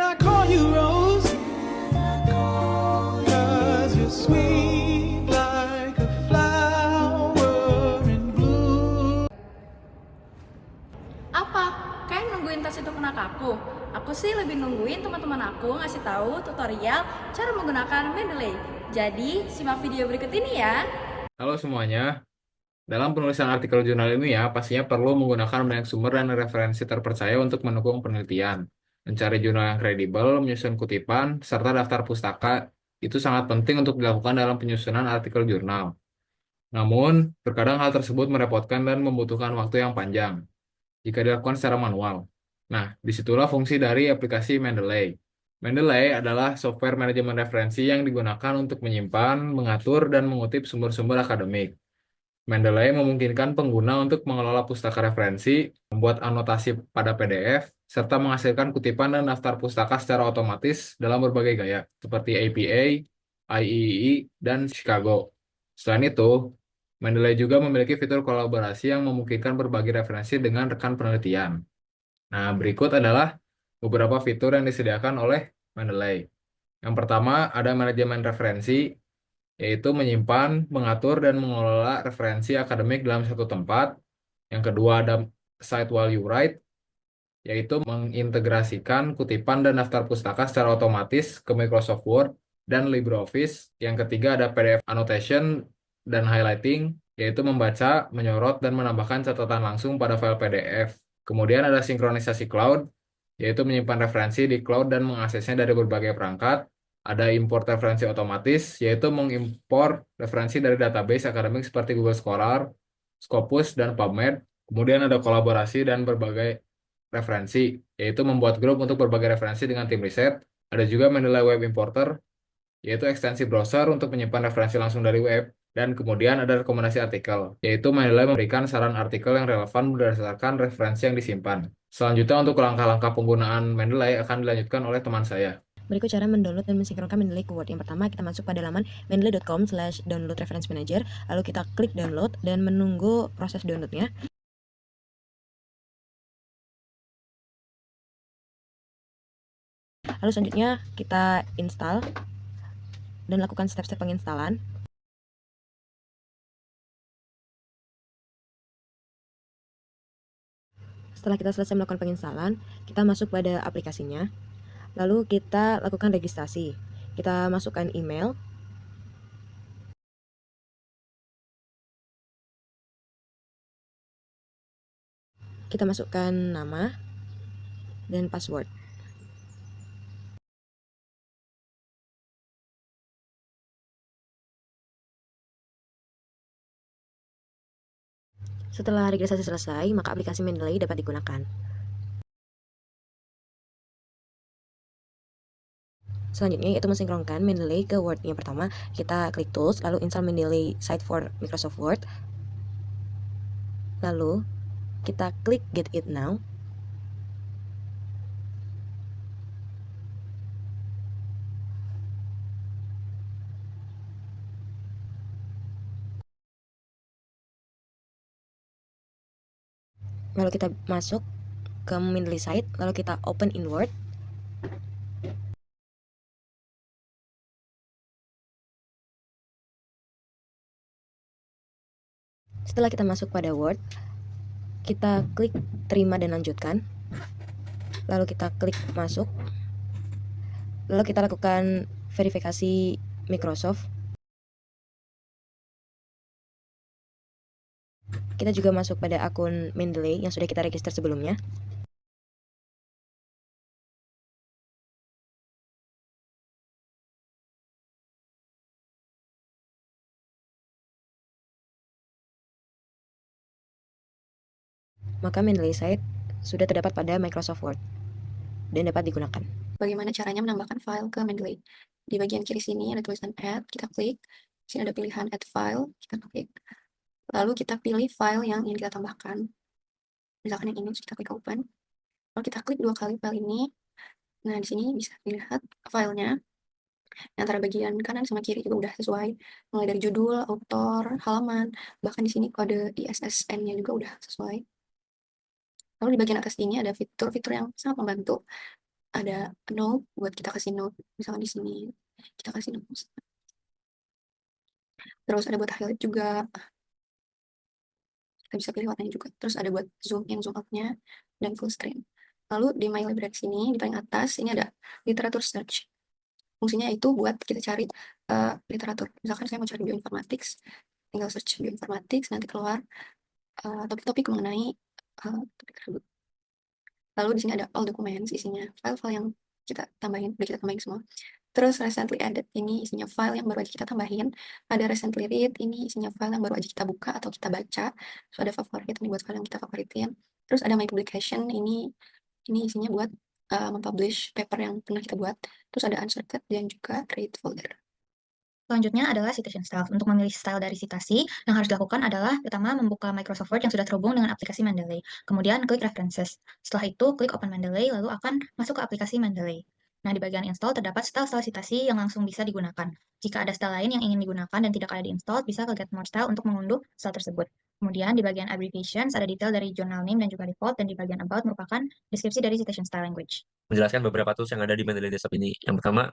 I call you Rose, 'cause you're sweet like a flower in bloom. Apa? Kalian nungguin tas itu kena aku? Aku sih lebih nungguin teman-teman aku ngasih tahu tutorial cara menggunakan Mendeley. Jadi, simak video berikut ini ya. Halo semuanya, dalam penulisan artikel jurnal ilmiah pastinya perlu menggunakan banyak sumber dan referensi terpercaya untuk mendukung penelitian. Mencari jurnal yang kredibel, menyusun kutipan, serta daftar pustaka itu sangat penting untuk dilakukan dalam penyusunan artikel jurnal. Namun, terkadang hal tersebut merepotkan dan membutuhkan waktu yang panjang jika dilakukan secara manual. Nah, disitulah fungsi dari aplikasi Mendeley. Mendeley adalah software manajemen referensi yang digunakan untuk menyimpan, mengatur, dan mengutip sumber-sumber akademik. Mendeley memungkinkan pengguna untuk mengelola pustaka referensi, membuat anotasi pada PDF, serta menghasilkan kutipan dan daftar pustaka secara otomatis dalam berbagai gaya, seperti APA, IEEE, dan Chicago. Selain itu, Mendeley juga memiliki fitur kolaborasi yang memungkinkan berbagi referensi dengan rekan penelitian. Nah, berikut adalah beberapa fitur yang disediakan oleh Mendeley. Yang pertama, ada manajemen referensi, yaitu menyimpan, mengatur, dan mengelola referensi akademik dalam satu tempat. Yang kedua ada Cite While You Write, yaitu mengintegrasikan kutipan dan daftar pustaka secara otomatis ke Microsoft Word dan LibreOffice. Yang ketiga ada PDF Annotation dan Highlighting, yaitu membaca, menyorot, dan menambahkan catatan langsung pada file PDF. Kemudian ada sinkronisasi cloud, yaitu menyimpan referensi di cloud dan mengaksesnya dari berbagai perangkat. Ada import referensi otomatis, yaitu mengimpor referensi dari database akademik seperti Google Scholar, Scopus, dan PubMed. Kemudian ada kolaborasi dan berbagai referensi, yaitu membuat grup untuk berbagai referensi dengan tim riset. Ada juga Mendeley Web Importer, yaitu ekstensi browser untuk menyimpan referensi langsung dari web. Dan kemudian ada rekomendasi artikel, yaitu Mendeley memberikan saran artikel yang relevan berdasarkan referensi yang disimpan. Selanjutnya untuk langkah-langkah penggunaan Mendeley akan dilanjutkan oleh teman saya. Berikut cara mendownload dan mensinkronkan Mendeley ke Word. Yang pertama, kita masuk pada laman mendeley.com/download reference manager. Lalu kita klik download dan menunggu proses downloadnya. Lalu selanjutnya kita install dan lakukan step-step penginstalan. Setelah kita selesai melakukan penginstalan, kita masuk pada aplikasinya. Lalu kita lakukan registrasi. Kita masukkan email. Kita masukkan nama dan password. Setelah registrasi selesai, maka aplikasi Mendeley dapat digunakan. Selanjutnya yaitu mensinkronkan Mendeley ke Word. Yang pertama, kita klik Tools, lalu install Mendeley Site for Microsoft Word. Lalu, kita klik Get It Now. Lalu kita masuk ke Mendeley Site, lalu kita open in Word. Setelah kita masuk pada Word, kita klik terima dan lanjutkan. Lalu kita klik masuk. Lalu kita lakukan verifikasi Microsoft. Kita juga masuk pada akun Mendeley yang sudah kita register sebelumnya. Maka Mendeley Site sudah terdapat pada Microsoft Word dan dapat digunakan. Bagaimana caranya menambahkan file ke Mendeley? Di bagian kiri sini ada tulisan add, kita klik. Di sini ada pilihan add file, kita klik. Lalu kita pilih file yang ingin kita tambahkan. Misalkan yang ini, kita klik open. Lalu kita klik 2 kali file ini. Nah, di sini bisa dilihat filenya. Antara bagian kanan sama kiri juga udah sesuai. Mulai dari judul, autor, halaman, bahkan di sini kode ISSN-nya juga udah sesuai. Lalu di bagian atas ini ada fitur-fitur yang sangat membantu. ada note buat kita kasih note, misalkan di sini kita kasih note. Terus ada buat highlight juga, kita bisa pilih warnanya juga. Terus ada buat zoom in, zoom out-nya, dan full screen. Lalu di My Library sini, di paling atas, ini ada literatur search. Fungsinya itu buat kita cari literatur. Misalkan saya mau cari bioinformatics, tinggal search bioinformatics, nanti keluar topik-topik mengenai topik tersebut. Lalu di sini ada all documents, isinya file-file yang kita tambahin, udah kita tambahin semua. Terus recently added, ini isinya file yang baru aja kita tambahin. Ada recently read, ini isinya file yang baru aja kita buka atau kita baca. Terus ada favorit, ini buat file yang kita favoritin. Terus ada my publication, ini isinya buat mempublish paper yang pernah kita buat. Terus ada unsorted dan juga create folder. Selanjutnya adalah citation styles. Untuk memilih style dari citasi, yang harus dilakukan adalah pertama membuka Microsoft Word yang sudah terhubung dengan aplikasi Mendeley. Kemudian klik References. Setelah itu, klik Open Mendeley, lalu akan masuk ke aplikasi Mendeley. Nah, di bagian install terdapat style-style citasi yang langsung bisa digunakan. Jika ada style lain yang ingin digunakan dan tidak ada di-install, bisa ke Get More Style untuk mengunduh style tersebut. Kemudian di bagian Abbreviations ada detail dari journal name dan juga default, dan di bagian About merupakan deskripsi dari citation style language. Menjelaskan beberapa tools yang ada di Mendeley Desktop ini. Yang pertama,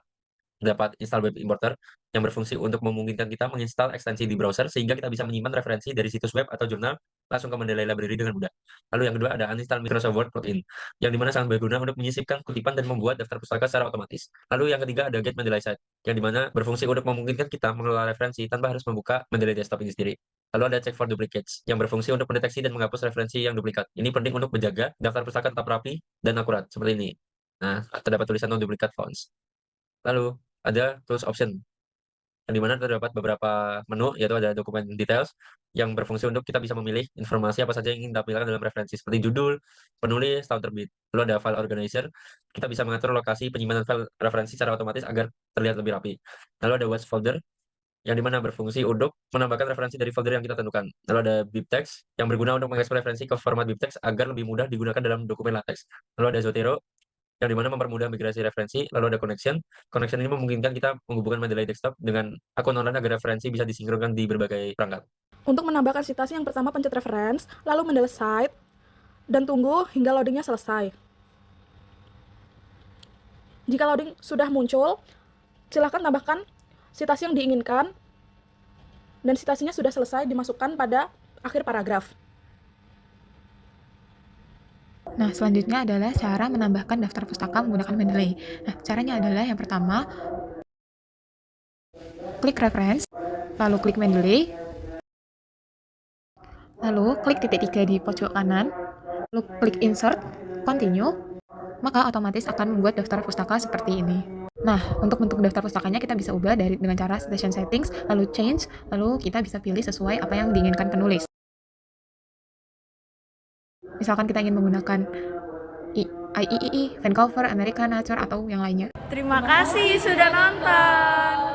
dapat install web importer yang berfungsi untuk memungkinkan kita menginstal ekstensi di browser sehingga kita bisa menyimpan referensi dari situs web atau jurnal langsung ke Mendeley Library dengan mudah. Lalu yang kedua ada uninstall Microsoft Word plugin yang dimana sangat berguna untuk menyisipkan kutipan dan membuat daftar pustaka secara otomatis. Lalu yang ketiga ada Get Mendeley Site yang dimana berfungsi untuk memungkinkan kita mengelola referensi tanpa harus membuka Mendeley Desktop ini sendiri. Lalu ada Check for Duplicates yang berfungsi untuk mendeteksi dan menghapus referensi yang duplikat. Ini penting untuk menjaga daftar pustaka tetap rapi dan akurat seperti ini. Nah, terdapat tulisan non-duplicate fonts. Lalu ada tools option yang dimana terdapat beberapa menu, yaitu ada dokumen details yang berfungsi untuk kita bisa memilih informasi apa saja yang ingin ditampilkan dalam referensi seperti judul, penulis, tahun terbit. Lalu ada file organizer, kita bisa mengatur lokasi penyimpanan file referensi secara otomatis agar terlihat lebih rapi. Lalu ada watch folder yang dimana berfungsi untuk menambahkan referensi dari folder yang kita tentukan. Lalu ada bibtex yang berguna untuk mengekspor referensi ke format bibtex agar lebih mudah digunakan dalam dokumen latex. Lalu ada Zotero yang dimana mempermudah migrasi referensi. Lalu ada connection. Connection ini memungkinkan kita menghubungkan Mendeley Desktop dengan akun online agar referensi bisa disinkronkan di berbagai perangkat. Untuk menambahkan citasi, yang pertama pencet reference, lalu Mendeley Site, dan tunggu hingga loadingnya selesai. Jika loading sudah muncul, silakan tambahkan citasi yang diinginkan, dan citasinya sudah selesai dimasukkan pada akhir paragraf. Nah, selanjutnya adalah cara menambahkan daftar pustaka menggunakan Mendeley. Nah, caranya adalah yang pertama, klik reference, lalu klik Mendeley, lalu klik titik 3 di pojok kanan, lalu klik insert, continue, maka otomatis akan membuat daftar pustaka seperti ini. Nah, untuk bentuk daftar pustakanya kita bisa ubah dengan cara citation settings, lalu change, lalu kita bisa pilih sesuai apa yang diinginkan penulis. Misalkan kita ingin menggunakan IEEE, Vancouver, American Nature, atau yang lainnya. Terima kasih sudah nonton.